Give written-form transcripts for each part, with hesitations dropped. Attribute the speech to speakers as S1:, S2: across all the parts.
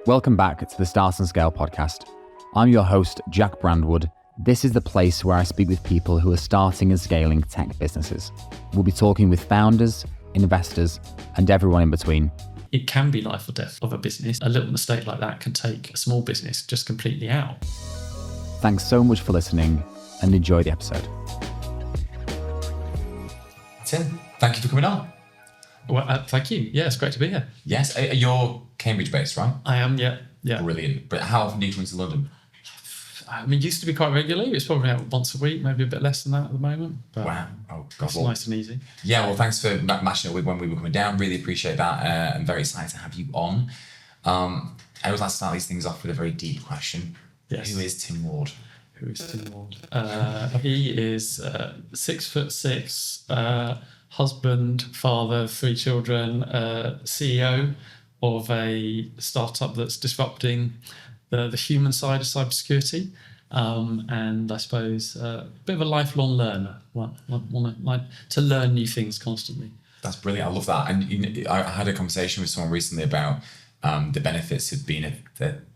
S1: Welcome back to the Start and Scale podcast. I'm your host, Jack Brandwood. This is the place where I speak with people who are starting and scaling tech businesses. We'll be talking with founders, investors, and everyone in between.
S2: It can be life or death of a business. A little mistake like that can take a small business just completely out.
S1: Thanks so much for listening and enjoy the episode.
S3: Tim, thank you for coming on.
S2: Well, thank you. Yeah, it's great to be here.
S3: Yes, you're Cambridge-based, right?
S2: I am, yeah.
S3: Brilliant. But how often do you come into London?
S2: I mean, it used to be quite regularly. It's probably out once a week, maybe a bit less than that at the moment. But
S3: Wow. Oh, God.
S2: it's nice and easy.
S3: Yeah, well, thanks for matching it with when we were coming down. Really appreciate that. I'm very excited to have you on. I always like to start these things off with a very deep question.
S2: Yes.
S3: Who is Tim Ward?
S2: Who is Tim Ward? He is 6'6", husband, father, 3 children, CEO of a startup that's disrupting the human side of cybersecurity, and I suppose a bit of a lifelong learner. Want to learn new things constantly.
S3: That's brilliant. I love that. And I had a conversation with someone recently about the benefits of being a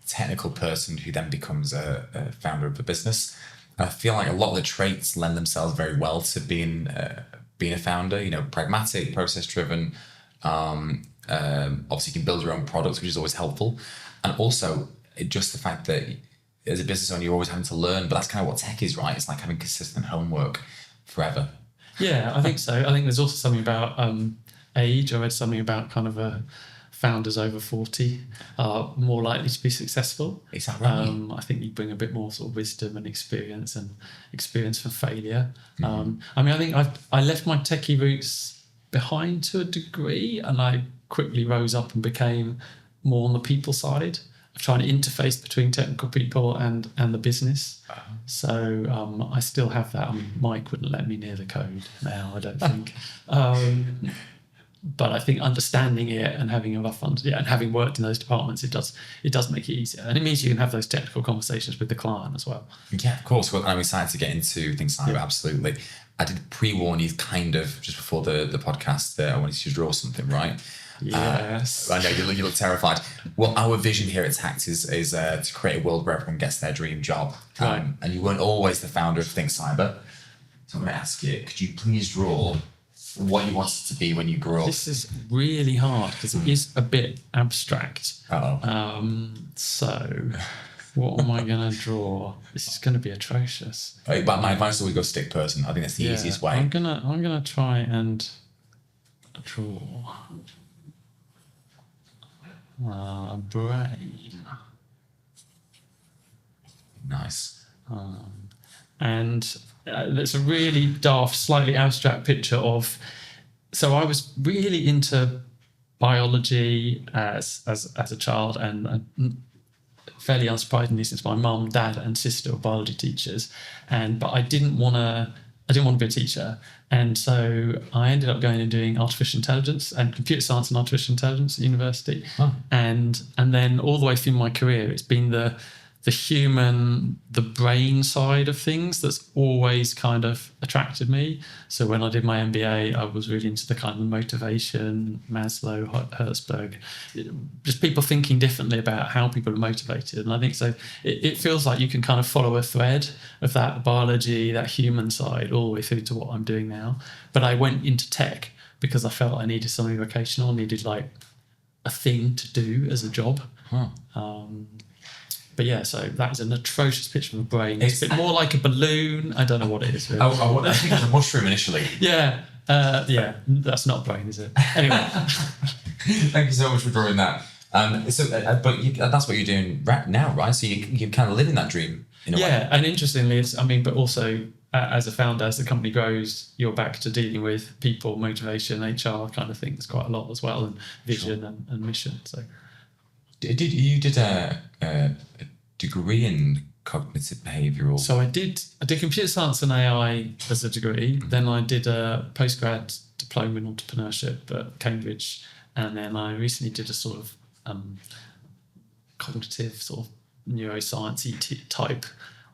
S3: technical person who then becomes a founder of a business. And I feel like a lot of the traits lend themselves very well to being a founder. You know, pragmatic, process-driven. Obviously, you can build your own products, which is always helpful. And also, just the fact that as a business owner, you're always having to learn. But that's kind of what tech is, right? It's like having consistent homework forever.
S2: Yeah, I think so. I think there's also something about age. I read something about kind of founders over 40 are more likely to be successful.
S3: Is that right?
S2: I think you bring a bit more sort of wisdom and experience from failure.
S3: Mm-hmm.
S2: I mean, I think I left my techie roots behind to a degree, and I quickly rose up and became more on the people side of trying to interface between technical people and the business. Uh-huh. So I still have that. I mean, Mike wouldn't let me near the code now, I don't think. But I think understanding it and having a rough and having worked in those departments, it does make it easier, and it means you can have those technical conversations with the client as well.
S3: Yeah, of course. Well, I'm excited to get into ThinkCyber. Yeah. Absolutely. I did pre-warn you kind of just before the podcast that I wanted you to draw something, right?
S2: Yes.
S3: I know you look terrified. Well, our vision here at Tact is to create a world where everyone gets their dream job.
S2: Right.
S3: And you weren't always the founder of ThinkCyber. So I'm going to ask you, could you please draw what you wanted to be when you grew up?
S2: This is really hard because it is a bit abstract.
S3: Uh-oh.
S2: So what am I going to draw? This is going to be atrocious.
S3: But my advice is always go stick person. I think that's the easiest way.
S2: I'm gonna try and draw a brain.
S3: Nice.
S2: And it's a really daft, slightly abstract picture of. So I was really into biology as a child, and fairly unsurprisingly, since my mum, dad, and sister were biology teachers, but I didn't want to be a teacher, and so I ended up going and doing artificial intelligence and computer science and artificial intelligence at university.
S3: Oh.
S2: And then all the way through my career, it's been the the brain side of things that's always kind of attracted me. So when I did my MBA, I was really into the kind of motivation, Maslow, Herzberg, just people thinking differently about how people are motivated. And I think so it feels like you can kind of follow a thread of that biology, that human side, all the way through to what I'm doing now. But I went into tech because I felt I needed something vocational, needed like a thing to do as a job. But yeah, so that is an atrocious picture of a brain. It's a bit more like a balloon. I don't know what it is. Really.
S3: I think it was a mushroom initially.
S2: Yeah, that's not a brain, is it? Anyway.
S3: Thank you so much for drawing that. But that's what you're doing right now, right? So you're kind of living that dream in a way.
S2: Yeah, and interestingly, but also as a founder, as the company grows, you're back to dealing with people, motivation, HR kind of things quite a lot as well, and vision and mission. So,
S3: did a degree in cognitive behavioural?
S2: So I did computer science and AI as a degree. Mm-hmm. Then I did a postgrad diploma in entrepreneurship at Cambridge, and then I recently did a sort of cognitive sort of neuroscience-y type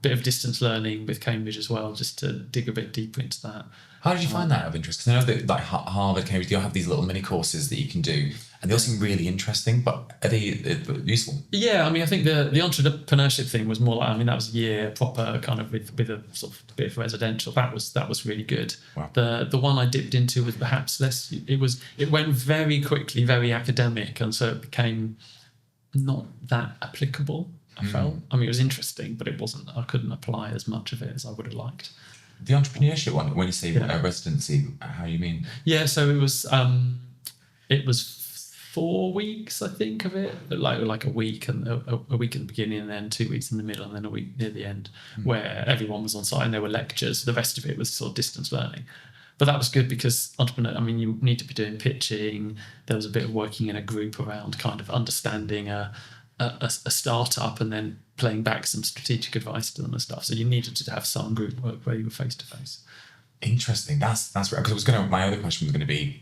S2: bit of distance learning with Cambridge as well, just to dig a bit deeper into that.
S3: How did you find that out of interest? Because I know that like Harvard, Cambridge, they all have these little mini courses that you can do, and they all seem really interesting, but are they useful?
S2: Yeah, I mean, I think the entrepreneurship thing was more like, I mean, that was a year proper kind of with a sort of bit of residential. That was really good.
S3: Wow.
S2: The one I dipped into was perhaps less. It went very quickly, very academic, and so it became not that applicable. I felt. I mean, it was interesting, but it wasn't. I couldn't apply as much of it as I would have liked.
S3: The entrepreneurship one, when you say a residency, how do you mean?
S2: Yeah, so it was 4 weeks, I think, of it, like a week and a week at the beginning, and then 2 weeks in the middle, and then a week near the end, where everyone was on site and there were lectures. The rest of it was sort of distance learning. But that was good because entrepreneur, I mean, you need to be doing pitching. There was a bit of working in a group around kind of understanding a startup and then playing back some strategic advice to them and stuff. So you needed to have some group work where you were face to face.
S3: Interesting. That's right. Because my other question was going to be,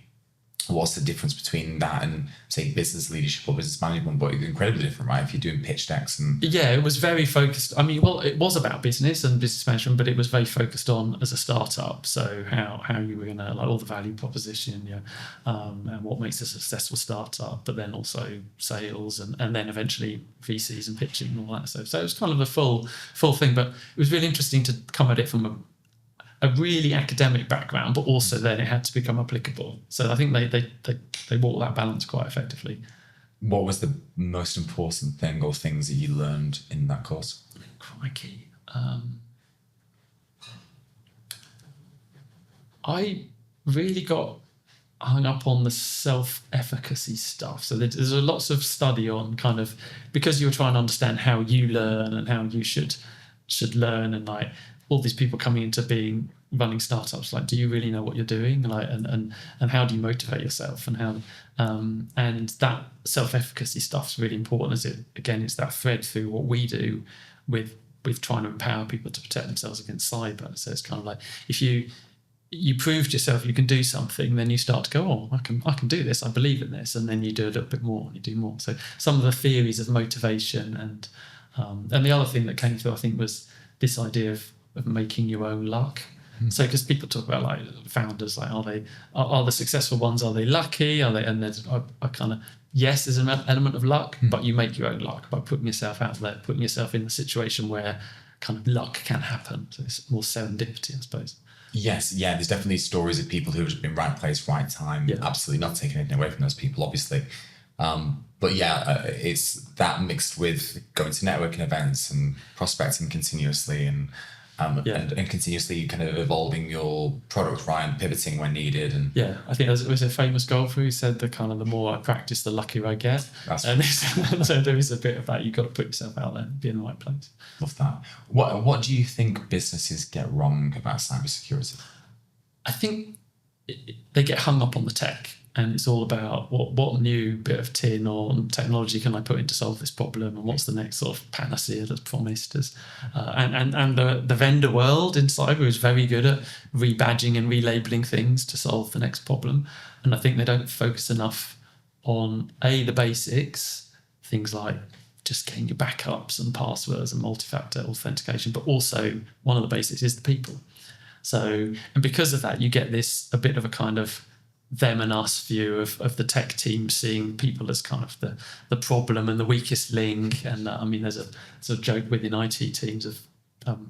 S3: what's the difference between that and say business leadership or business management? But it's incredibly different, right? If you're doing pitch decks and
S2: it was very focused. I mean, well, it was about business and business management, but it was very focused on as a startup. So how you were gonna, like, all the value proposition, and what makes a successful startup, but then also sales and then eventually VCs and pitching and all that. So it was kind of a full thing, but it was really interesting to come at it from a really academic background, but also then it had to become applicable. So I think they walked that balance quite effectively.
S3: What was the most important thing or things that you learned in that course?
S2: Crikey. I really got hung up on the self-efficacy stuff. So there's lots of study on kind of, because you're trying to understand how you learn and how you should learn, and like all these people coming into running startups, like, do you really know what you're doing? Like, and how do you motivate yourself? And how, and that self-efficacy stuff's really important, as it's that thread through what we do with trying to empower people to protect themselves against cyber. So it's kind of like, if you proved yourself you can do something, then you start to go, oh, I can do this, I believe in this, and then you do a little bit more, and you do more. So some of the theories of motivation and the other thing that came through, I think, was this idea of making your own luck. So because people talk about like founders, like are the successful ones, are they lucky? Are they? And there's a kind of, yes, there's an element of luck, but you make your own luck by putting yourself out there, putting yourself in the situation where kind of luck can happen. So it's more serendipity, I suppose.
S3: Yes, yeah, there's definitely stories of people who've been right place, right time. Yeah. Absolutely not taking anything away from those people, obviously. But yeah, it's that mixed with going to networking events and prospecting continuously and continuously kind of evolving your product, right, and pivoting when needed. And
S2: yeah, I think there was a famous golfer who said that kind of the more I practice, the luckier I get. And so there is a bit of that. You've got to put yourself out there, be in the right place.
S3: Love that. What do you think businesses get wrong about cybersecurity?
S2: I think they get hung up on the tech. And it's all about what new bit of tin or technology can I put in to solve this problem, and what's the next sort of panacea that's promised us. And the vendor world in cyber is very good at rebadging and relabeling things to solve the next problem. And I think they don't focus enough on the basics, things like just getting your backups and passwords and multi-factor authentication, but also one of the basics is the people. So, and because of that, you get a bit of a kind of them and us view of the tech team, seeing people as kind of the problem and the weakest link. And I mean, there's a joke within IT teams of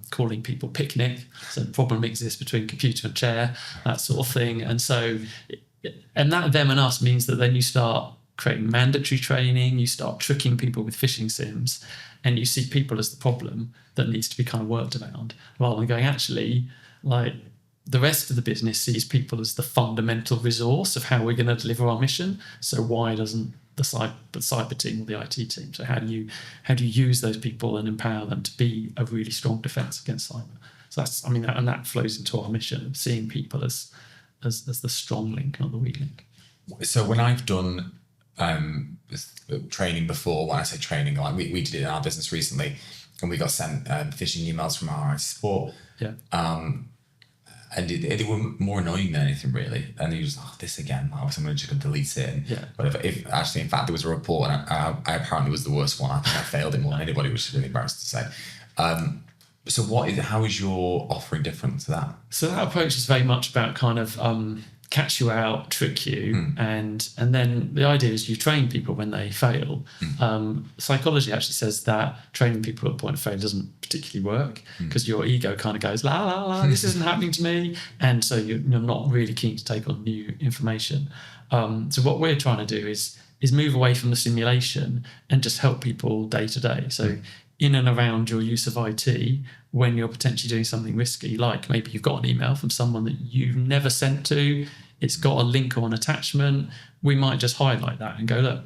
S2: calling people picnic. So the problem exists between computer and chair, that sort of thing. And so, and that them and us means that then you start creating mandatory training, you start tricking people with phishing sims, and you see people as the problem that needs to be kind of worked around, rather than going, actually, like, the rest of the business sees people as the fundamental resource of how we're going to deliver our mission. So why doesn't the cyber team or the IT team? So how do you use those people and empower them to be a really strong defense against cyber? So that's, I mean, and that flows into our mission of seeing people as the strong link, not the weak link.
S3: So when I've done training before, when I say training, like we did it in our business recently, and we got sent phishing emails from our IT support.
S2: Yeah.
S3: And they were more annoying than anything, really. And he was like, this again, I'm going to just delete it. And,
S2: yeah.
S3: But if actually, in fact, there was a report, and I apparently was the worst one. I think I failed it more than anybody, which is really embarrassing to say. So how is your offering different to that?
S2: So that approach is very much about kind of catch you out, trick you, and then the idea is you train people when they fail. Psychology actually says that training people at the point of failure doesn't particularly work because your ego kind of goes, la, la, la, this isn't happening to me. And so you're not really keen to take on new information. So what we're trying to do is move away from the simulation and just help people day to day. So in and around your use of IT, when you're potentially doing something risky, like maybe you've got an email from someone that you've never sent to, it's got a link or an attachment, we might just highlight that and go, look,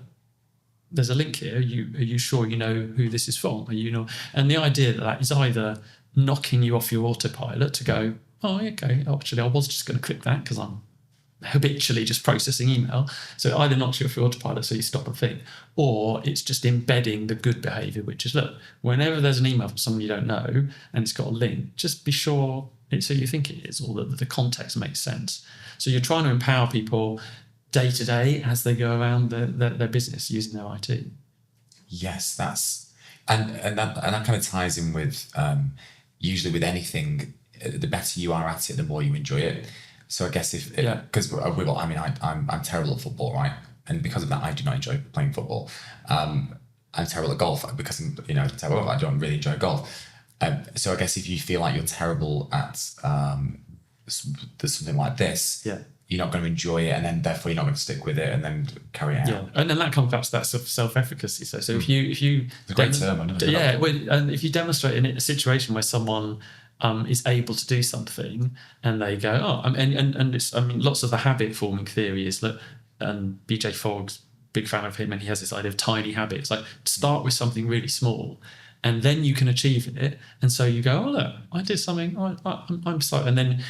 S2: there's a link here. Are you sure you know who this is from? And the idea that is either knocking you off your autopilot to go, oh, okay, actually, I was just going to click that because I'm habitually just processing email. So it either knocks you off your autopilot so you stop and think, or it's just embedding the good behavior, which is, look, whenever there's an email from someone you don't know and it's got a link, just be sure it's who you think it is, or that the context makes sense. So you're trying to empower people day to day as they go around their business using their IT.
S3: Yes, and that kind of ties in with usually with anything, the better you are at it, the more you enjoy it. So I guess because I'm terrible at football, right? And because of that, I do not enjoy playing football. I'm terrible at golf because terrible. I don't really enjoy golf. So I guess if you feel like you're terrible at something like this, you're not going to enjoy it, and then therefore you're not going to stick with it and then carry it out.
S2: Yeah, and then that comes back to that self-efficacy. So if you
S3: it's a great term, I know.
S2: And if you demonstrate in a situation where someone is able to do something and they go, and it's, lots of the habit forming theory is that, and BJ Fogg's big fan of him, and he has this idea of tiny habits, like start with something really small and then you can achieve it. And so you go, oh, look, I did something, I'm sorry. And then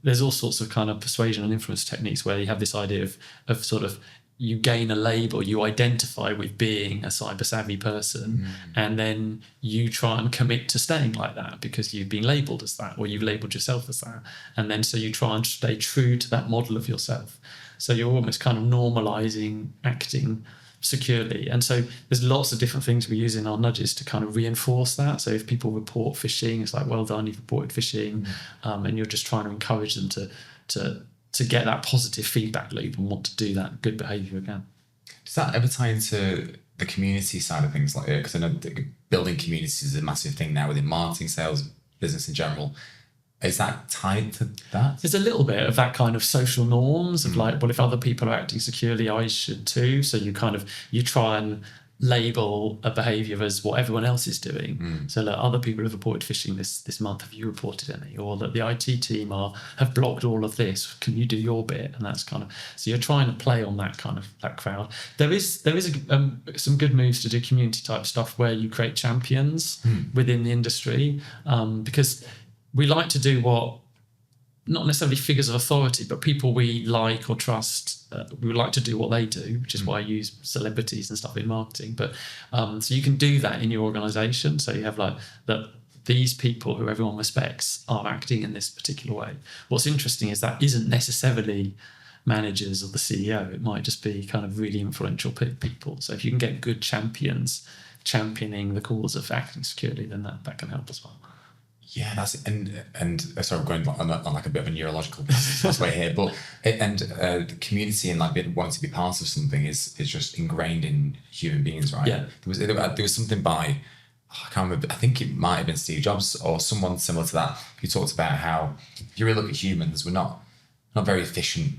S2: there's all sorts of kind of persuasion and influence techniques where you have this idea of sort of, you gain a label, you identify with being a cyber savvy person, and then you try and commit to staying like that because you've been labeled as that, or you've labeled yourself as that. And then so you try and stay true to that model of yourself. So you're almost kind of normalizing acting securely. And so there's lots of different things we use in our nudges to kind of reinforce that. So if people report phishing, it's like, well done, you've reported phishing. And you're just trying to encourage them to get that positive feedback loop and want to do that good behavior again.
S3: Does that ever tie into the community side of things? Like, because I know building communities is a massive thing now within marketing, sales, business in general. Is that tied to that?
S2: There's a little bit of that kind of social norms of like, well, if other people are acting securely, I should too. So you try and label a behavior as what everyone else is doing. So look, other people have reported phishing this month. Have you reported any? Or that the IT team have blocked all of this. Can you do your bit? And that's kind of, so you're trying to play on that kind of that crowd. There is some good moves to do community type stuff where you create champions within the industry, because we like to do what, not necessarily figures of authority, but people we like or trust, we would like to do what they do, which is why I use celebrities and stuff in marketing. But so you can do that in your organization. So you have like that these people who everyone respects are acting in this particular way. What's interesting is that isn't necessarily managers or the CEO. It might just be kind of really influential people. So if you can get good champions championing the cause of acting securely, then that can help as well.
S3: Yeah, that's it. And sorry, I'm going on like a bit of a neurological pathway here, but the community and like wanting to be part of something is just ingrained in human beings, right?
S2: Yeah.
S3: There was something by, I can't remember, I think it might have been Steve Jobs or someone similar to that, who talked about how if you really look at humans, we're not very efficient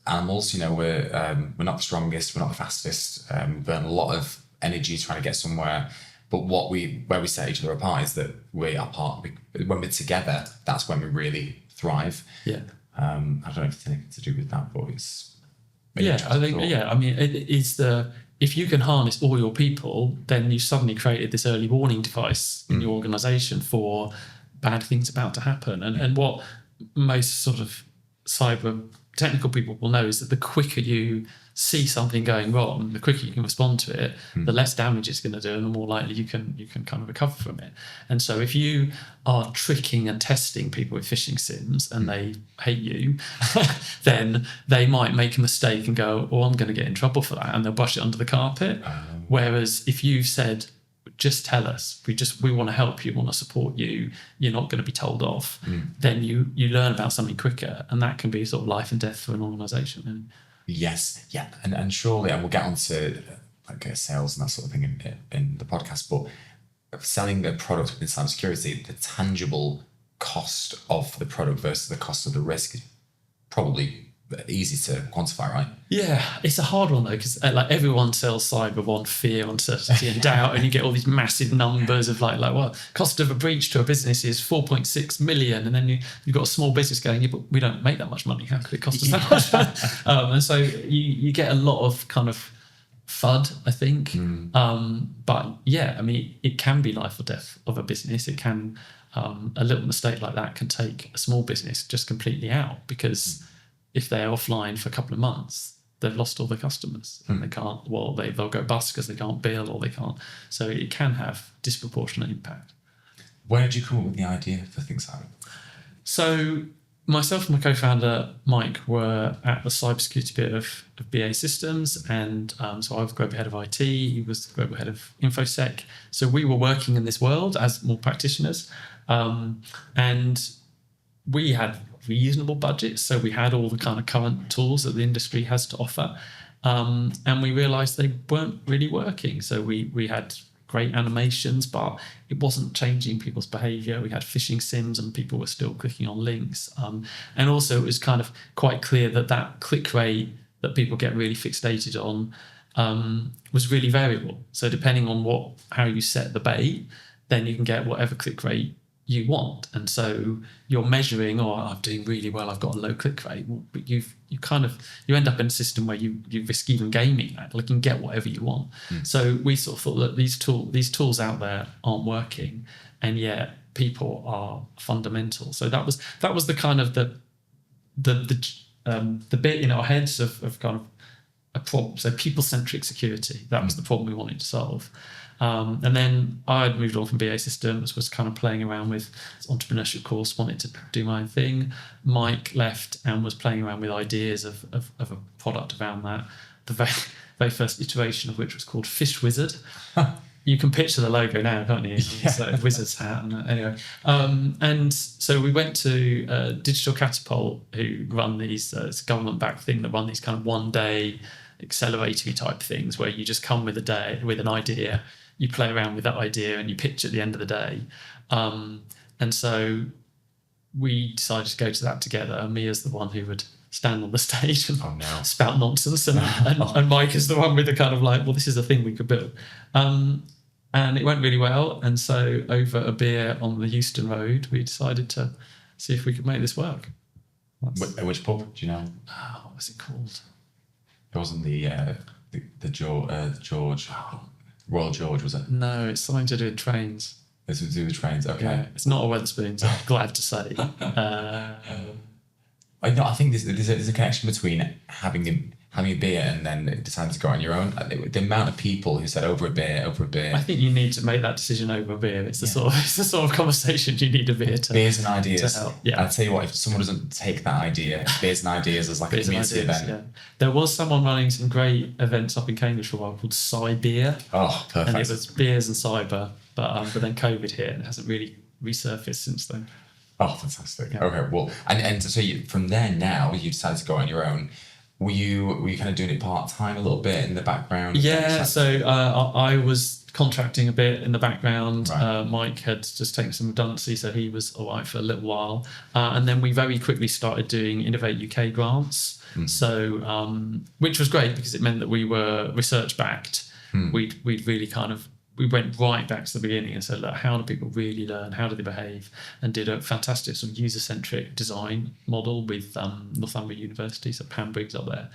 S3: animals. We're not the strongest, we're not the fastest. We burn a lot of energy trying to get somewhere. But where we set each other apart is that we are when we're together, that's when we really thrive.
S2: Yeah.
S3: I don't know if it's anything to do with that, but it's...
S2: if you can harness all your people, then you suddenly created this early warning device in your organization for bad things about to happen. And what most sort of cyber technical people will know is that the quicker you see something going wrong, the quicker you can respond to it, the less damage it's going to do, and the more likely you can kind of recover from it. And so if you are tricking and testing people with phishing sims and they hate you, then they might make a mistake and go, oh, I'm going to get in trouble for that, and they'll brush it under the carpet. Whereas if you've said, just tell us. We want to help you, want to support you. You're not going to be told off. Then you learn about something quicker, and that can be sort of life and death for an organisation.
S3: Yes, yeah, and surely, and we'll get onto like sales and that sort of thing in the podcast. But selling a product within cybersecurity, the tangible cost of the product versus the cost of the risk is probably easy to quantify, right?
S2: Yeah, it's a hard one though, because like everyone sells cyber on fear, uncertainty, and doubt, and you get all these massive numbers of like well, cost of a breach to a business is 4.6 million, and then you've got a small business going, yeah, but we don't make that much money. How could it cost us that much? And so you get a lot of kind of FUD, I think. But yeah, I mean, it can be life or death of a business. It can a little mistake like that can take a small business just completely out, because if they're offline for a couple of months, they've lost all their customers and they can't, well, they'll go bust because they can't bill or they can't. So it can have disproportionate impact.
S3: Where did you come up with the idea for ThinkCyber?
S2: So myself and my co-founder, Mike, were at the cybersecurity bit of BA Systems. And so I was global head of IT. He was the global head of InfoSec. So we were working in this world as more practitioners. And we had reasonable budgets, so we had all the kind of current tools that the industry has to offer, and we realized they weren't really working. So we had great animations, but it wasn't changing people's behavior. We had phishing sims and people were still clicking on links, and also it was kind of quite clear that click rate that people get really fixated on was really variable. So depending on how you set the bait, then you can get whatever click rate you want. And so you're measuring, I'm doing really well, I've got a low click rate, but you end up in a system where you risk even gaming that. Like, you can get whatever you want. So we sort of thought that these tools out there aren't working, and yet people are fundamental. So that was the kind of the bit in our heads of kind of a problem. So people-centric security, that was the problem we wanted to solve. And then I had moved on from BA Systems, was kind of playing around with entrepreneurship course, wanted to do my own thing. Mike left and was playing around with ideas of a product around that. The very first iteration of which was called Fish Wizard. You can picture the logo now, can't you?
S3: Yeah.
S2: So wizard's hat. And anyway, and so we went to Digital Catapult, who run these, it's a government-backed thing that run these kind of one-day accelerator type things where you just come with an idea, you play around with that idea and you pitch at the end of the day. And so we decided to go to that together, and me as the one who would stand on the stage and spout nonsense, and Mike is the one with the kind of like, well, this is a thing we could build. And it went really well, and so over a beer on the Euston Road, we decided to see if we could make this work.
S3: At which pub, do you know?
S2: What was it called?
S3: It wasn't the George, Royal George, was it?
S2: No, it's something to do with trains.
S3: It's to do with trains, okay.
S2: Yeah, it's not a Wetherspoons, I'm glad to say.
S3: I think there's a connection between having a beer and then deciding to go on your own. The amount of people who said over a beer.
S2: I think you need to make that decision over a beer. It's the sort of conversation you need a beer to.
S3: Beers and ideas.
S2: To help. Yeah.
S3: I'll tell you what, if someone doesn't take that idea, beers and ideas as like a community event. Yeah.
S2: There was someone running some great events up in Cambridge for a while called Cyber.
S3: Oh, perfect.
S2: And it was beers and cyber, but then COVID hit and it hasn't really resurfaced since then.
S3: Oh, fantastic. Yeah. Okay, well, and so from there now, you decided to go on your own. Were you kind of doing it part-time a little bit in the background?
S2: Yeah, so I was contracting a bit in the background.
S3: Right.
S2: Mike had just taken some redundancy, so he was all right for a little while. And then we very quickly started doing Innovate UK grants. So, which was great because it meant that we were research-backed. We'd really we went right back to the beginning and said, look, how do people really learn? How do they behave? And did a fantastic sort of user-centric design model with Northumbria University, so Pam Briggs up there.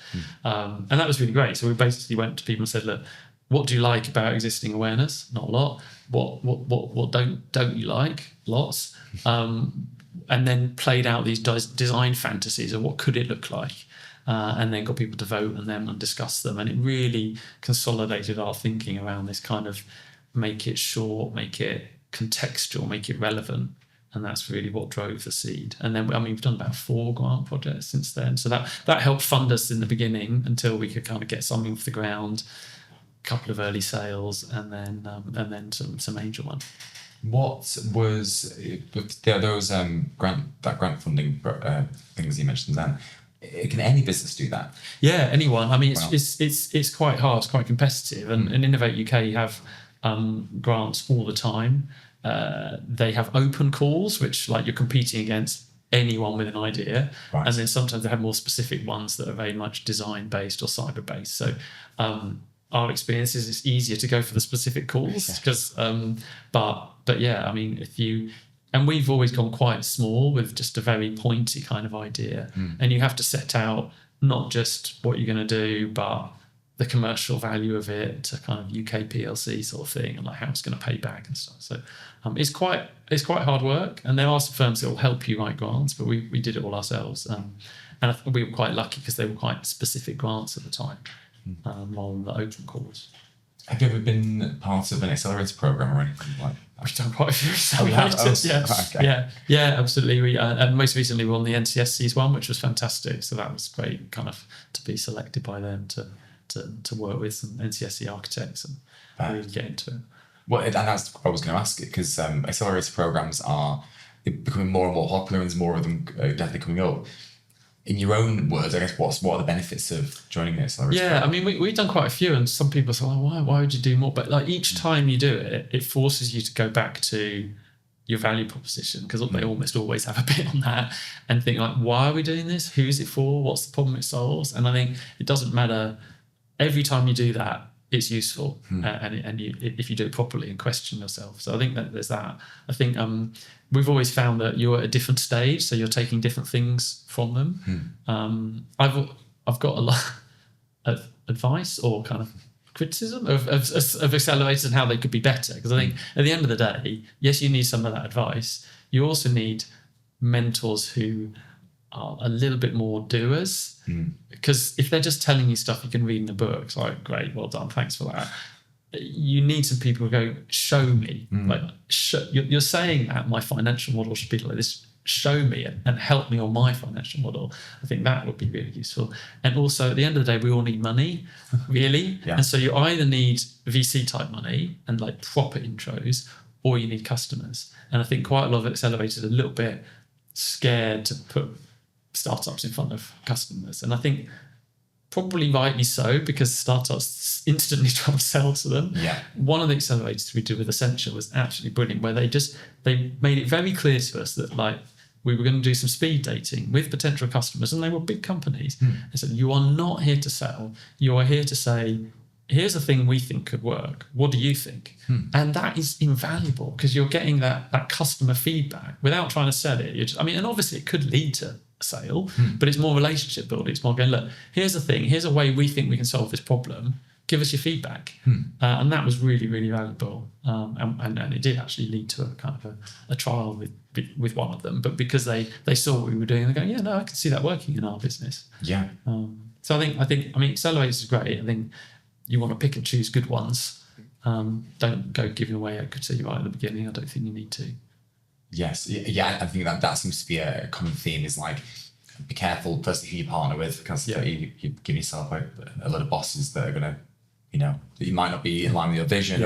S2: And that was really great. So we basically went to people and said, look, what do you like about existing awareness? Not a lot. What don't you like? Lots. And then played out these design fantasies of what could it look like. And then got people to vote and discuss them. And it really consolidated our thinking around this kind of make it short, make it contextual, make it relevant. And that's really what drove the seed. And then, we've done about 4 grant projects since then. So that helped fund us in the beginning until we could kind of get something off the ground, couple of early sales, and then some angel money.
S3: What was those grant funding things you mentioned then? Can any business do that?
S2: Yeah, anyone. I mean, it's quite hard. It's quite competitive. And in Innovate UK, you have grants all the time. They have open calls, which like you're competing against anyone with an idea.
S3: Right.
S2: And then sometimes they have more specific ones that are very much design based or cyber based. So our experience is it's easier to go for the specific calls because, but yeah, I mean, and we've always gone quite small with just a very pointy kind of idea. And you have to set out not just what you're going to do, but the commercial value of it to kind of UK PLC sort of thing, and like how it's going to pay back and stuff. So it's quite hard work, and there are some firms that will help you write grants, but we did it all ourselves. And I think we were quite lucky because they were quite specific grants at the time, rather than the open calls.
S3: Have you ever been part of an accelerator program or anything like that?
S2: We've done quite a few accelerators, yeah, absolutely. And most recently we were on the NCSC's one, which was fantastic. So that was great, kind of to be selected by them to work with some NCSC architects and really get into it.
S3: Well, and that's what I was going to ask, because accelerator programs are becoming more and more popular, and there's more of them definitely coming up. In your own words, I guess, what are the benefits of joining the accelerator program?
S2: I mean, we've done quite a few, and some people say, well, why would you do more? But like each time you do it, it forces you to go back to your value proposition, because they almost always have a bit on that, and think like, why are we doing this? Who's it for? What's the problem it solves? And I think it doesn't matter. Every time you do that, it's useful, and if you do it properly and question yourself. So I think that there's that. I think we've always found that you're at a different stage, so you're taking different things from them. I've got a lot of advice or kind of criticism of accelerators and how they could be better, because I think at the end of the day, yes, you need some of that advice. You also need mentors who are a little bit more doers, because if they're just telling you stuff you can read in the books, like, great, well done, thanks for that. You need some people who go, show me. You're saying that my financial model should be like this. Show me and help me on my financial model. I think that would be really useful. And also, at the end of the day, we all need money, really. And so you either need VC type money and like proper intros, or you need customers. And I think quite a lot of accelerators are a little bit scared to put startups in front of customers, and I think probably rightly so, because startups instantly try to sell to them. One of the accelerators we did with Essential was absolutely brilliant, where they made it very clear to us that like we were going to do some speed dating with potential customers, and they were big companies. They said, you are not here to sell, you are here to say, here's a thing we think could work, what do you think? And that is invaluable, because you're getting that customer feedback without trying to sell it. And obviously it could lead to a sale, but it's more relationship building. It's more going, look, here's a thing, here's a way we think we can solve this problem, give us your feedback. And that was really, really valuable. And it did actually lead to a kind of a trial with one of them, but because they saw what we were doing, they're going, yeah, no, I can see that working in our business. So I think accelerators is great. I think you want to pick and choose good ones. Don't go giving away equity right at the beginning. I don't think you need to.
S3: Yes. Yeah, I think that seems to be a common theme, is like, be careful firstly who you partner with, because you give yourself a lot of bosses that are going to, that you might not be in line with your vision.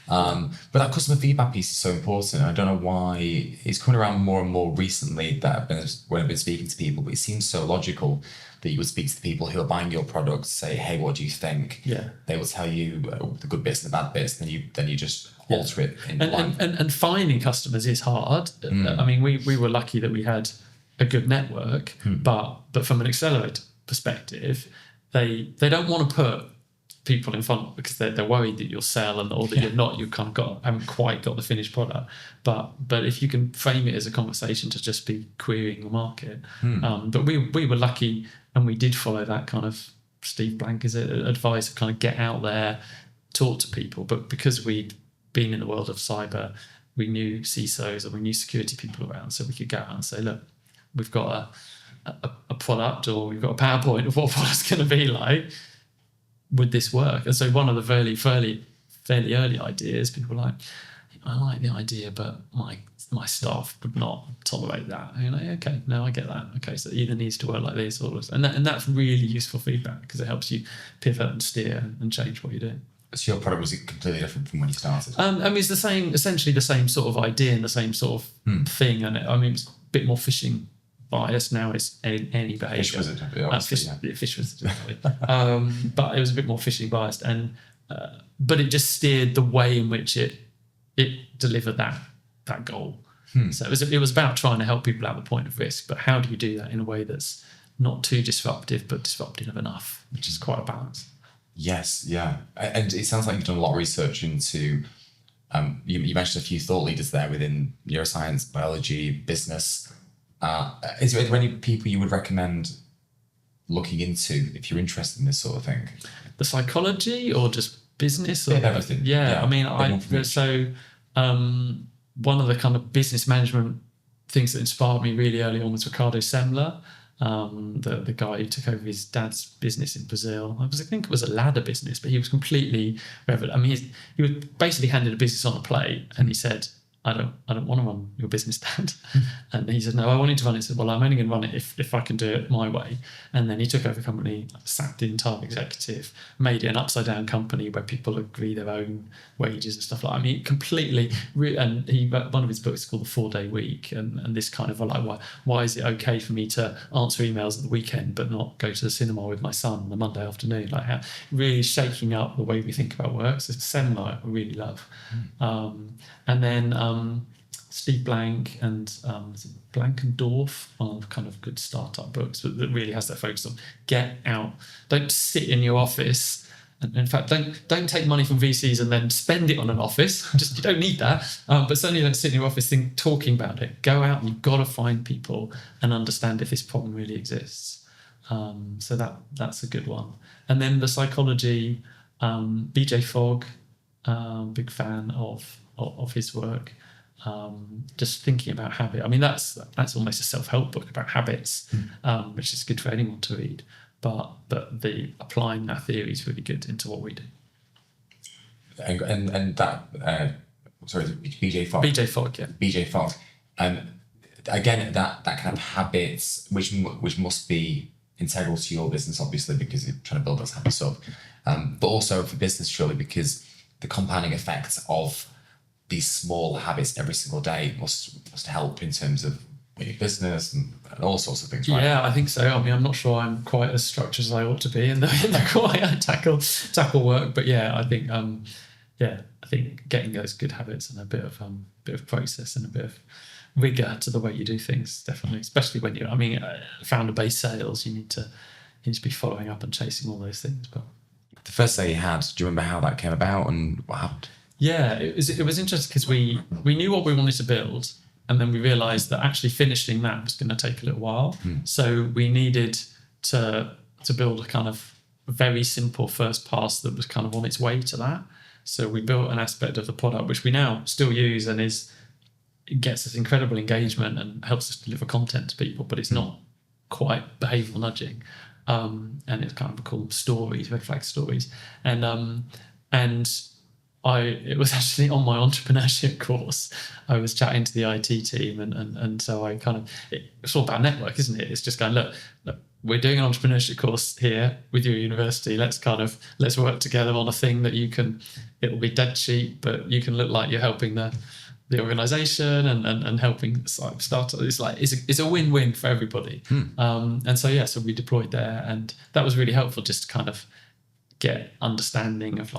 S3: But that customer feedback piece is so important. I don't know why it's coming around more and more recently when I've been speaking to people, but it seems so logical that you would speak to the people who are buying your product, say, hey, what do you think? They will tell you the good bits and the bad bits, and then you just alter it.
S2: And finding customers is hard. I mean, we were lucky that we had a good network, but from an accelerator perspective, they don't want to put people in front, because they're worried that you'll sell or that you're not, haven't quite got the finished product. But if you can frame it as a conversation to just be querying the market. But we were lucky, and we did follow that kind of Steve Blanker's advice of kind of get out there, talk to people. But because we'd been in the world of cyber, we knew CISOs and we knew security people around, so we could go out and say, look, we've got a product, or we've got a PowerPoint of what product's going to be like. Would this work? And so one of the fairly early ideas, people were like, I like the idea, but my staff would not tolerate that. And you're like, okay, no, I get that. Okay, so it either needs to work like this or this. And that's really useful feedback, because it helps you pivot and steer and change what you're doing.
S3: So your product was completely different from when you started?
S2: I mean, it's essentially the same sort of idea and the same sort of thing. And it's a bit more phishing biased now. It's any behaviour.
S3: Fish wizard, obviously,
S2: Fish wizard, but it was a bit more phishing biased, and but it just steered the way in which it delivered that goal. So it was about trying to help people at the point of risk, but how do you do that in a way that's not too disruptive but disruptive enough, which is quite a balance.
S3: Yes, yeah. And it sounds like you've done a lot of research into, you mentioned a few thought leaders there within neuroscience, biology, business. Is there any people you would recommend looking into if you're interested in this sort of thing?
S2: The psychology or just business? Or,
S3: everything.
S2: Yeah, I mean, one of the kind of business management things that inspired me really early on was Ricardo Semler. The guy who took over his dad's business in Brazil. I think it was a ladder business, but he was completely revel. I mean, he was basically handed a business on a plate, and he said, I don't want to run your business, Dad. And he said, no, I want you to run it. He said, well, I'm only going to run it if I can do it my way. And then he took over the company, sacked the entire executive, made it an upside down company where people agree their own wages and stuff like that. I mean, completely. And he wrote one of his books called The 4-Day Week. And this kind of like, why is it okay for me to answer emails at the weekend but not go to the cinema with my son on a Monday afternoon? Like, how really shaking up the way we think about work. So it's a seminar I really love. And then Steve Blank and Blankendorf, one of the kind of good startup books that really has that focus on get out. Don't sit in your office. And in fact, don't take money from VCs and then spend it on an office. Just you don't need that. But certainly don't sit in your office talking about it. Go out and you've got to find people and understand if this problem really exists. So that's a good one. And then the psychology, BJ Fogg, big fan of his work. Just thinking about habit. I mean, that's almost a self-help book about habits, which is good for anyone to read. But the applying that theory is really good into what we do.
S3: And that sorry, BJ Fogg.
S2: BJ Fogg, yeah.
S3: BJ Fogg. Again, that kind of habits, which must be integral to your business, obviously, because you're trying to build those habits up. But also for business, surely, because the compounding effects of these small habits every single day must help in terms of your business and all sorts of things, right?
S2: Yeah, I think so. I mean, I'm not sure I'm quite as structured as I ought to be in the way I tackle work, but yeah, I think I think getting those good habits and a bit of process and a bit of rigor to the way you do things, definitely, especially when founder-based sales, you need to be following up and chasing all those things. But
S3: the first day you had, do you remember how that came about and what happened?
S2: Yeah, it was interesting because we knew what we wanted to build, and then we realised that actually finishing that was going to take a little while. So we needed to build a kind of very simple first pass that was kind of on its way to that. So we built an aspect of the product which we now still use and it gets us incredible engagement and helps us deliver content to people, but it's not quite behavioural nudging. And it's kind of called stories, red flag stories. And it was actually on my entrepreneurship course. I was chatting to the IT team, and so I kind of, it's all about network, isn't it? It's just going, look, we're doing an entrepreneurship course here with your university. Let's work together on a thing that it'll be dead cheap, but you can look like you're helping the organisation and helping start. It's a win-win for everybody. And so we deployed there, and that was really helpful just to kind of get understanding of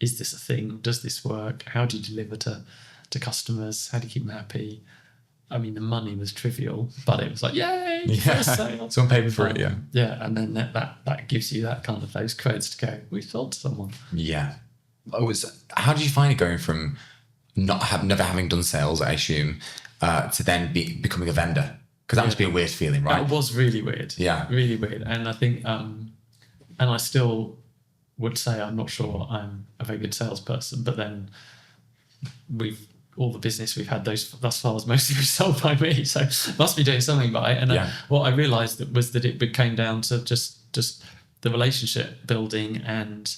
S2: is this a thing? Does this work? How do you deliver to customers? How do you keep them happy? I mean, the money was trivial, but it was like, yay, first sale.
S3: Someone paid for it, yeah.
S2: Yeah, and then that gives you that kind of those creds to go, we sold to someone.
S3: Yeah. How did you find it going from never having done sales, I assume, to then becoming a vendor? Because that must be a weird feeling, right?
S2: That was really weird.
S3: Yeah.
S2: Really weird. And I think, and I still would say I'm not sure I'm a very good salesperson, but then all the business we've had thus far has mostly been sold by me, so must be doing something right. And what I realised was that it came down to just the relationship building and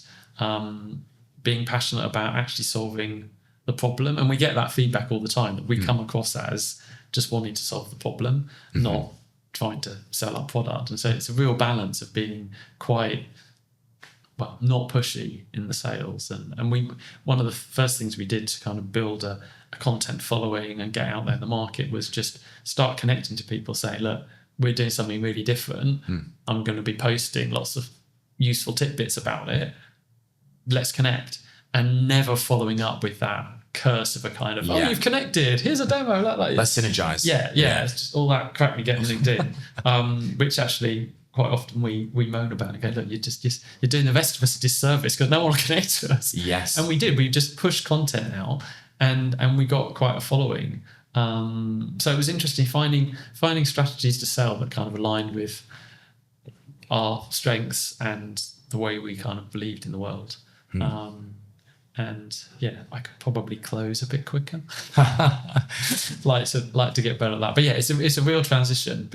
S2: being passionate about actually solving the problem. And we get that feedback all the time, that we come across as just wanting to solve the problem, not trying to sell our product. And so it's a real balance of being quite not pushy in the sales. And one of the first things we did to kind of build a content following and get out there in the market was just start connecting to people, saying, look, we're doing something really different. I'm going to be posting lots of useful tidbits about it. Let's connect. And never following up with that curse of a kind of, you've connected, here's a demo.
S3: Let's synergize.
S2: Yeah. It's just all that crap we get on LinkedIn, which actually quite often we moan about and go, look, you're doing the rest of us a disservice because no one will connect to us.
S3: Yes.
S2: And we did. We just pushed content out and we got quite a following. So it was interesting finding strategies to sell that kind of aligned with our strengths and the way we kind of believed in the world. And yeah, I could probably close a bit quicker. like to get better at that. But yeah, it's a real transition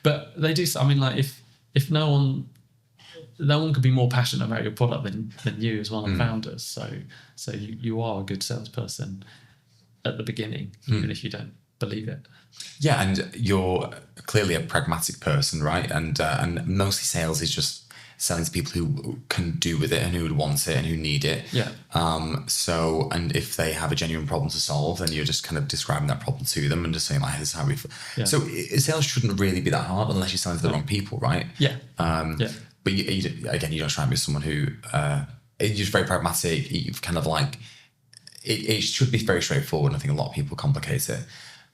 S2: but they do. I mean, like if no one could be more passionate about your product than you as one of the founders. So you are a good salesperson at the beginning, even if you don't believe it.
S3: Yeah, and you're clearly a pragmatic person, right? And mostly sales is just selling to people who can do with it and who would want it and who need it.
S2: Yeah.
S3: So, and if they have a genuine problem to solve, then you're just kind of describing that problem to them and just saying, like, this is how we... So sales shouldn't really be that hard unless you're selling to the wrong people, right?
S2: Yeah.
S3: But you don't try and be someone who... you're just very pragmatic. You've kind of like... It should be very straightforward, and I think a lot of people complicate it.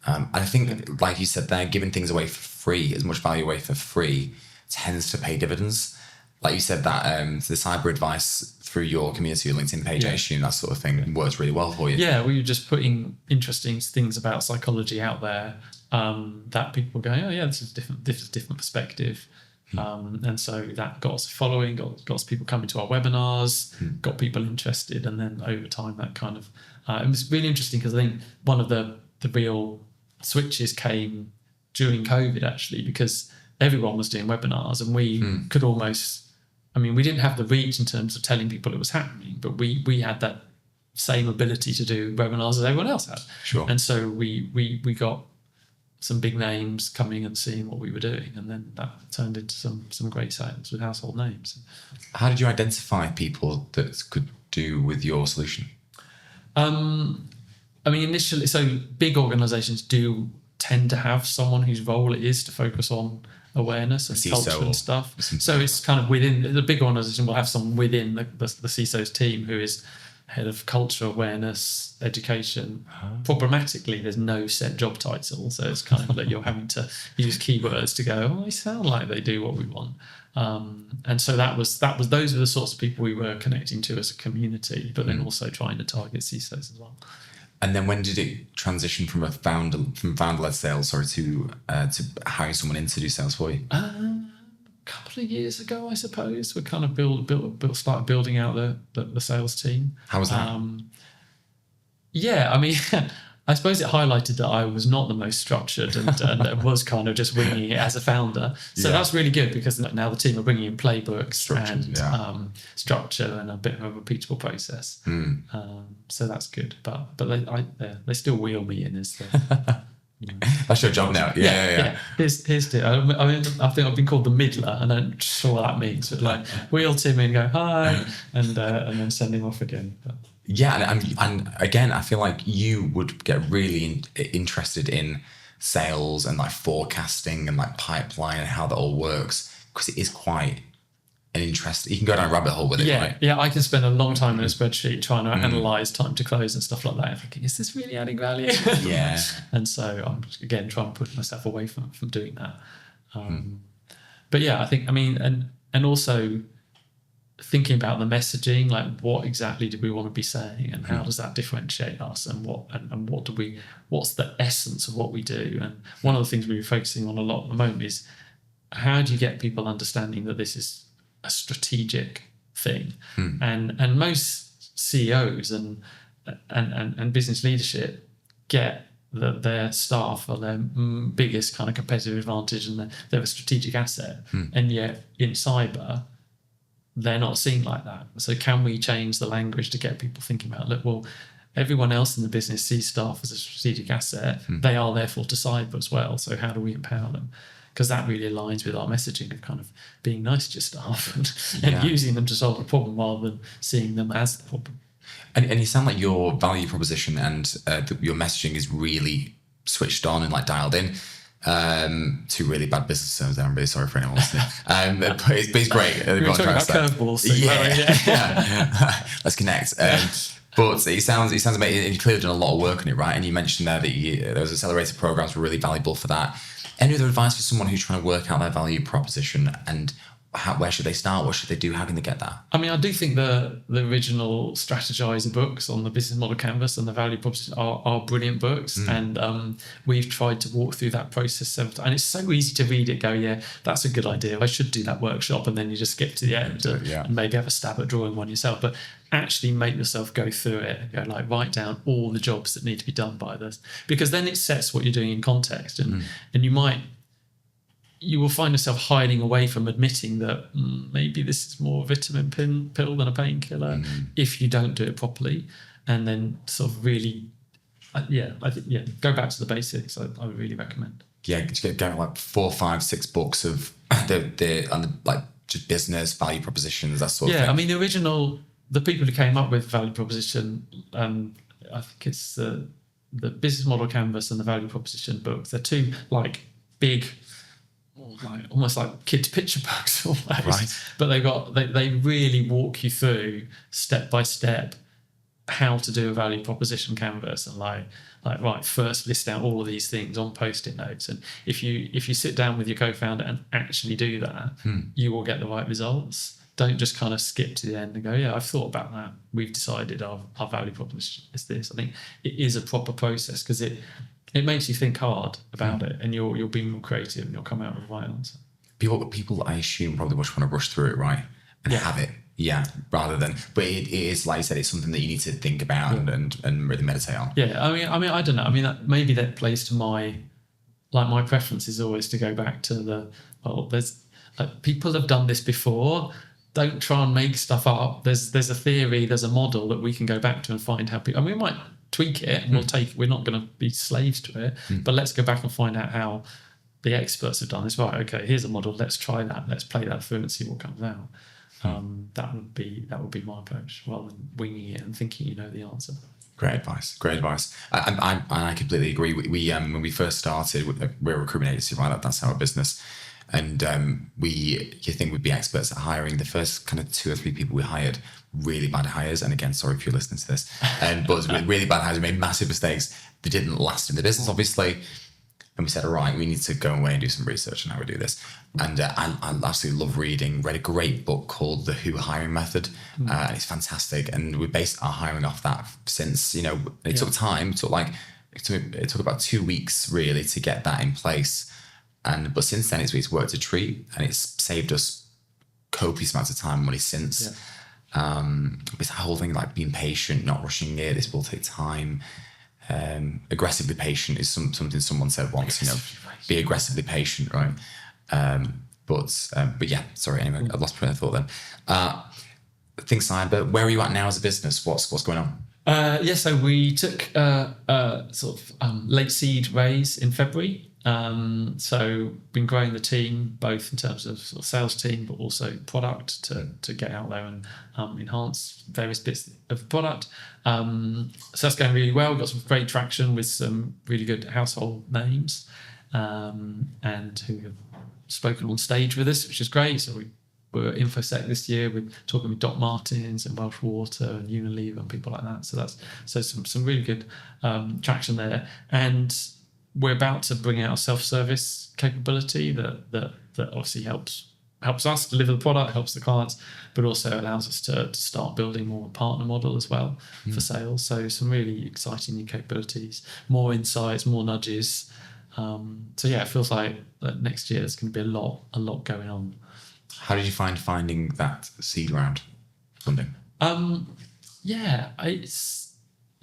S3: And I think, like you said there, giving things away for free, as much value away for free, tends to pay dividends. Like you said, that the cyber advice through your community, your LinkedIn page, I assume that sort of thing works really well for you.
S2: Yeah, we were just putting interesting things about psychology out there that people go, oh yeah, this is a different perspective. And so that got us following, got us people coming to our webinars, got people interested, and then over time that kind of it was really interesting because I think one of the real switches came during COVID actually, because everyone was doing webinars and we could almost, I mean, we didn't have the reach in terms of telling people it was happening, but we had that same ability to do webinars as everyone else had.
S3: Sure.
S2: And so we got some big names coming and seeing what we were doing, and then that turned into some great sales with household names.
S3: How did you identify people that could do with your solution?
S2: I mean, initially, so big organizations do tend to have someone whose role it is to focus on awareness and culture and stuff. So it's kind of within the big organization will have someone within the CISO's team who is head of culture, awareness, education. Problematically, there's no set job title, so it's kind of that you're having to use keywords to go, oh, they sound like they do what we want. And so those were the sorts of people we were connecting to as a community, but then also trying to target CISOs as well.
S3: And then when did it transition from founder-led sales, to hiring someone in to do sales for you?
S2: A couple of years ago, I suppose, we kind of started building out the sales team.
S3: How was that?
S2: Yeah, I mean, I suppose it highlighted that I was not the most structured and was kind of just winging it as a founder. So that's really good because now the team are bringing in playbooks structure and a bit of a repeatable process. So that's good. But they still wheel me in as the...
S3: That's your job now. Yeah.
S2: Here's it. I mean, I think I've been called the middler, and I'm not sure what that means. But like, wheel Tim in, go hi, and then send him off again. But.
S3: Yeah, and again, I feel like you would get really interested in sales and like forecasting and like pipeline and how that all works, because it is quite an interest. You can go down a rabbit hole with it, right?
S2: Yeah, I can spend a long time in a spreadsheet trying to analyze time to close and stuff like that. I'm thinking, is this really adding value?
S3: Yeah.
S2: And so I'm again trying to push myself away from doing that. But yeah, I think, I mean, and also thinking about the messaging, like what exactly do we want to be saying, and how does that differentiate us, and what's the essence of what we do? And one of the things we're focusing on a lot at the moment is how do you get people understanding that this is a strategic thing, and most CEOs and business leadership get that their staff are their biggest kind of competitive advantage and they're a strategic asset, and yet in cyber they're not seen like that. So can we change the language to get people thinking about, look, well, everyone else in the business sees staff as a strategic asset, they are therefore to cyber as well, so how do we empower them? because that really aligns with our messaging of kind of being nice to your staff and using them to solve a problem rather than seeing them as the problem.
S3: And you sound like your value proposition and your messaging is really switched on and like dialed in. Two really bad business terms there. I'm really sorry for anyone listening. But it's great.
S2: We're talking about curveballs. So
S3: Yeah. Let's connect. But it sounds amazing. You've clearly done a lot of work on it, right? And you mentioned there that those accelerator programs were really valuable for that. Any other advice for someone who's trying to work out their value proposition, and where should they start? What should they do? How can they get that?
S2: I mean, I do think the original Strategizer books on the business model canvas and the value proposition are brilliant books. And we've tried to walk through that process several times. And it's so easy to read it, go, yeah, that's a good idea. I should do that workshop. And then you just skip to the end and maybe have a stab at drawing one yourself. But actually make yourself go through it and go, like, write down all the jobs that need to be done by this. Because then it sets what you're doing in context. And you will find yourself hiding away from admitting that maybe this is more a vitamin pill than a painkiller if you don't do it properly. And then sort of really, go back to the basics. I would really recommend.
S3: Yeah, get going like 4, 5, 6 books of like just business value propositions, that sort of thing.
S2: Yeah, I mean, the people who came up with value proposition, I think it's the business model canvas and the value proposition books. They're two like big, like almost like kids' picture books almost.
S3: Right.
S2: But they really walk you through step by step how to do a value proposition canvas, and like right, first list out all of these things on post-it notes, and if you sit down with your co-founder and actually do that, you will get the right results. Don't just kind of skip to the end and go, yeah, I've thought about that. We've decided our value proposition is this. I think it is a proper process because it makes you think hard about it, and you'll be more creative and you'll come out with the right answer.
S3: People I assume probably just want to rush through it, right? And have it. Yeah, rather than, but it is, like you said, it's something that you need to think about and really meditate on.
S2: Yeah, I mean, I don't know. I mean, maybe that plays to my preference is always to go back to there's people have done this before. Don't try and make stuff up. There's a theory, there's a model that we can go back to and find how people. I mean, we might tweak it and we're not going to be slaves to it, but let's go back and find out how the experts have done this. Right, okay, here's a model. Let's try that. Let's play that through and see what comes out. That would be my approach, rather than winging it and thinking you know the answer.
S3: Great advice. I completely agree. We when we first started, we're a recruitment agency, right? That's our business. And you think we'd be experts at hiring. The first kind of 2 or 3 people we hired, really bad hires. And again, sorry if you're listening to this. But really bad hires. We made massive mistakes. They didn't last in the business, obviously. And we said, all right, we need to go away and do some research on how we do this. And I absolutely love reading. Read a great book called The Who Hiring Method. And it's fantastic. And we based our hiring off that since, it took time. It took about 2 weeks really to get that in place. But since then it's worked a treat, and it's saved us copious amounts of time and money since. It's that whole thing like being patient, not rushing it. This will take time. Aggressively patient is something someone said once. Be aggressively patient, right? But yeah, sorry. Anyway, I lost my train of thought then. ThinkCyber, where are you at now as a business? What's going on?
S2: So we took late seed raise in February. So been growing the team both in terms of sales team, but also product to get out there and enhance various bits of the product. So that's going really well. We've got some great traction with some really good household names, and who have spoken on stage with us, which is great. So we were at InfoSec this year. We're talking with Doc Martens and Welsh Water and Unilever and people like that. So some really good traction there. And we're about to bring out a self-service capability that obviously helps us deliver the product, helps the clients, but also allows us to start building more of a partner model as well for sales. So some really exciting new capabilities, more insights, more nudges. It feels like next year there's going to be a lot going on.
S3: How did you find finding that seed round funding?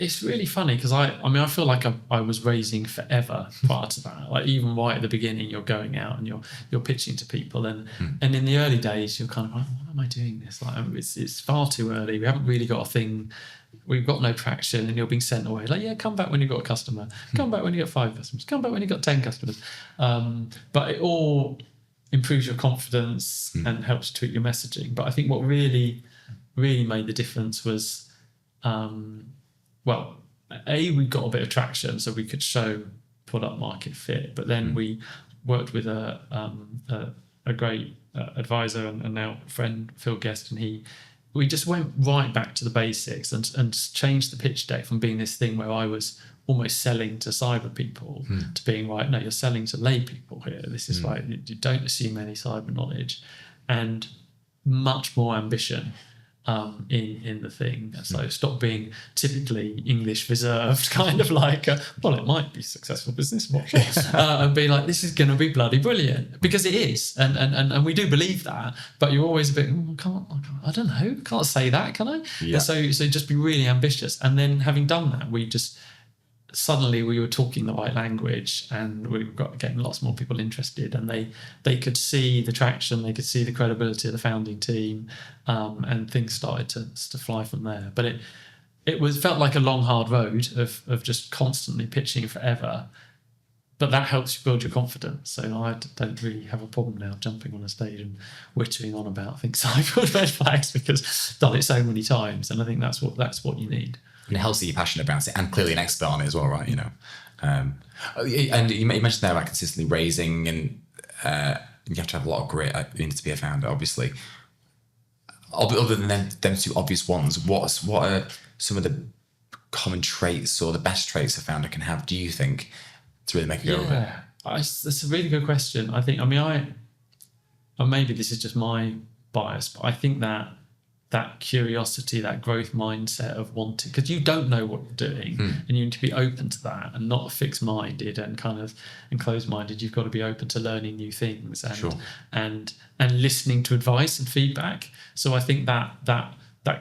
S2: It's really funny because I feel like I was raising forever prior to that. Like even right at the beginning, you're going out and you're pitching to people, and in the early days, you're kind of like, why am I doing this? Like it's far too early. We haven't really got a thing we've got no traction and you're being sent away. Like, yeah, come back when you've got a customer. Come back when you got 5 customers. Come back when you've got 10 customers. But it all improves your confidence and helps tweak your messaging. But I think what really, really made the difference was, we got a bit of traction, so we could show product market fit. But then we worked with a great advisor and now friend, Phil Guest, and we just went right back to the basics and changed the pitch deck from being this thing where I was almost selling to cyber people to being right, no, you're selling to lay people here. This is like, you don't assume any cyber knowledge, and much more ambition in the thing. So stop being typically English reserved, kind of like, it might be a successful business model, and be like, this is going to be bloody brilliant, because it is, and we do believe that. But you're always a bit, I don't know, can't say that, can I?
S3: Yeah.
S2: So just be really ambitious, and then having done that, suddenly we were talking the right language, and we got getting lots more people interested, and they could see the traction, they could see the credibility of the founding team, and things started to fly from there. But it felt like a long, hard road of just constantly pitching forever. But that helps you build your confidence. So I don't really have a problem now jumping on a stage and whittering on about ThinkCyber red flags, because I've done it so many times, and I think that's what you need.
S3: And it helps that you're passionate about it and clearly an expert on it as well, right? And you mentioned there about consistently raising, and you have to have a lot of grit to be a founder, obviously. Other than them 2 obvious ones, what are some of the common traits or the best traits a founder can have, do you think, to really make a go of it?
S2: That's a really good question. I think, or maybe this is just my bias, but I think that curiosity, that growth mindset of wanting, because you don't know what you're doing, and you need to be open to that and not fixed-minded and closed-minded. You've got to be open to learning new things and listening to advice and feedback. So I think that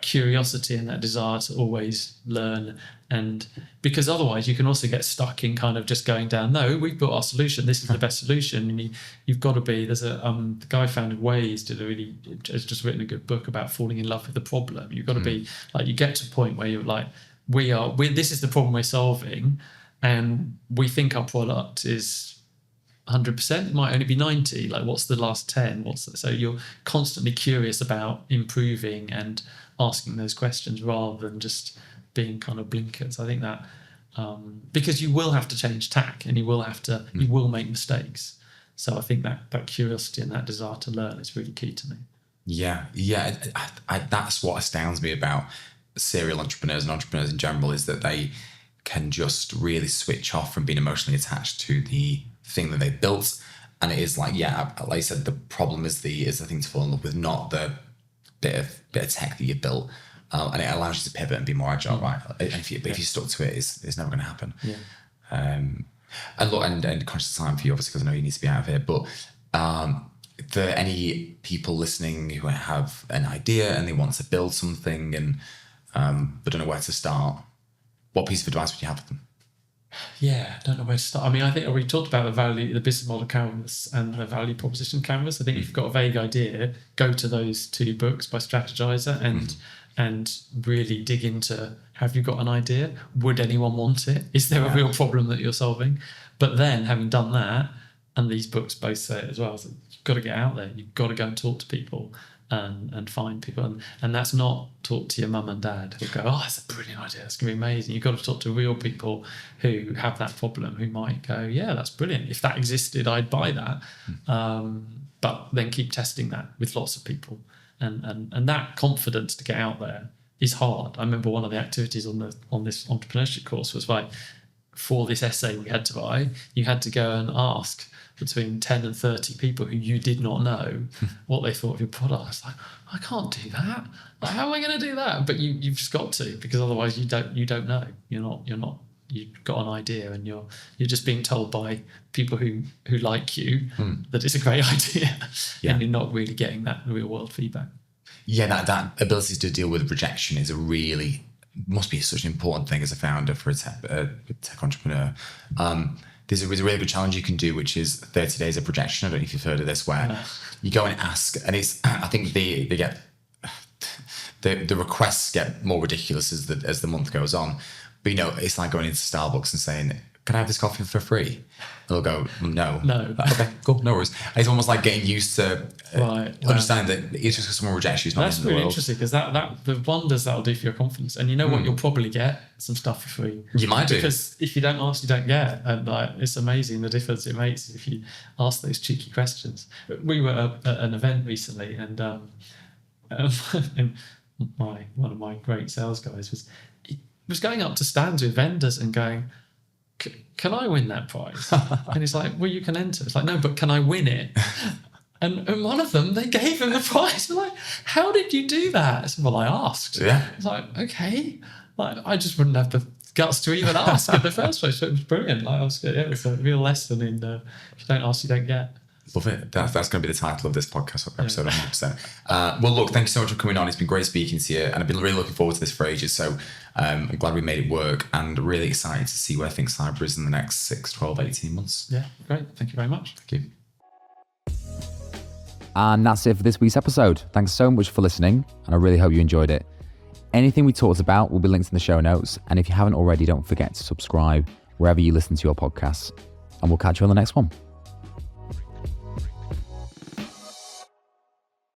S2: curiosity and that desire to always learn, and because otherwise you can also get stuck in kind of just going down, no, we've built our solution, this is the best solution, and you've got to be, there's the guy who founded Waze has just written a good book about falling in love with the problem. You've got to be like, you get to a point where you're like, this is the problem we're solving, and we think our product is 100%, it might only be 90, like what's the last 10, so you're constantly curious about improving and asking those questions rather than just being kind of blinkers. I think that because you will have to change tack, and you will make mistakes. So I think that curiosity and that desire to learn is really key to me.
S3: Yeah. That's what astounds me about serial entrepreneurs and entrepreneurs in general, is that they can just really switch off from being emotionally attached to the thing that they built. And it is like I said, the problem is the thing to fall in love with, not the bit of tech that you built. And it allows you to pivot and be more agile, right? And if you stuck to it, it's never going to happen.
S2: Yeah.
S3: And look, and conscious time for you, obviously, because I know you need to be out of here. But if there are any people listening who have an idea and they want to build something and but don't know where to start, what piece of advice would you have for them?
S2: Yeah, I don't know where to start. I think we talked about the business model canvas and the value proposition canvas. I think if you've got a vague idea, go to those 2 books by Strategizer and really dig into, have you got an idea? Would anyone want it? Is there a real problem that you're solving? But then, having done that, and these books both say it as well, so you've got to get out there. You've got to go and talk to people and find people. And that's not talk to your mum and dad who go, oh, that's a brilliant idea, that's going to be amazing. You've got to talk to real people who have that problem, who might go, yeah, that's brilliant. If that existed, I'd buy that. But then keep testing that with lots of people. And that confidence to get out there is hard. I remember one of the activities on this entrepreneurship course was like, for this essay we had to buy, you had to go and ask between 10 and 30 people who you did not know what they thought of your product. I was like, I can't do that. Like, how am I going to do that? But you've just got to, because otherwise you don't know. You've got an idea, and you're just being told by people who like you that it's a great idea, and you're not really getting that real world feedback. Yeah,
S3: that ability to deal with rejection is must be such an important thing as a founder for a tech entrepreneur. There's a really good challenge you can do, which is 30 days of rejection. I don't know if you've heard of this, where you go and ask, and I think they get the requests get more ridiculous as the month goes on. But it's like going into Starbucks and saying, "Can I have this coffee for free?" They'll go, "No." Like, okay, cool, no worries. It's almost like getting used to understanding that it's just because someone rejects you. It's not
S2: That's really interesting, because that the wonders that'll do for your confidence. And what, you'll probably get some stuff for free.
S3: You might do,
S2: because if you don't ask, you don't get. And it's amazing the difference it makes if you ask those cheeky questions. We were at an event recently, and one of my great sales guys was going up to stands with vendors and going, "Can I win that prize?" And he's like, "Well, you can enter." It's like, "No, but can I win it?" And one of them, they gave him the prize. We're like, "How did you do that?" I said, "Well, I asked."
S3: Yeah.
S2: It's like, okay. Like, I just wouldn't have the guts to even ask in the first place. So it was brilliant. Like, it was a real lesson in if you don't ask, you don't get.
S3: Love it. That's going to be the title of this podcast episode, 100%. Well, look, thank you so much for coming on. It's been great speaking to you, and I've been really looking forward to this for ages. So I'm glad we made it work, and really excited to see where ThinkCyber is in the next 6, 12, 18 months.
S2: Yeah, great. Thank you very much.
S3: Thank you.
S1: And that's it for this week's episode. Thanks so much for listening, and I really hope you enjoyed it. Anything we talked about will be linked in the show notes, and if you haven't already, don't forget to subscribe wherever you listen to your podcasts, and we'll catch you on the next one.